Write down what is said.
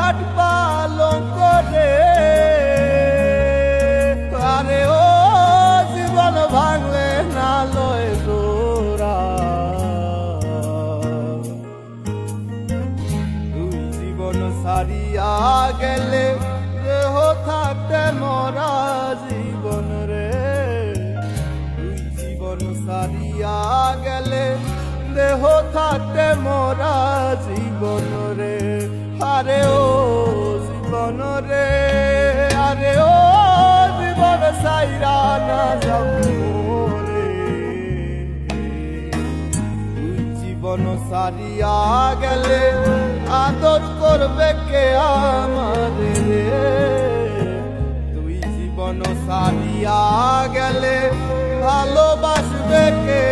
খাট পালঙ্ক রে। আরে ও জীবন ভাঙলে না লয় জোড়া, তুই জীবন সারিয়া গেলে দেহ থাকতে মরা জীবন রে। তুই জীবন সারিয়া গেলে দেহ থাকতে মরা জীবন রে। আরে ও জীবন রে, আরে ও জীবন সাইরা না যাও রে। তুই জীবন সারিয়া গেলে আদর করবে কে আমারে রে। তুই জীবন সারিয়া গেলে ভালোবাসবে কে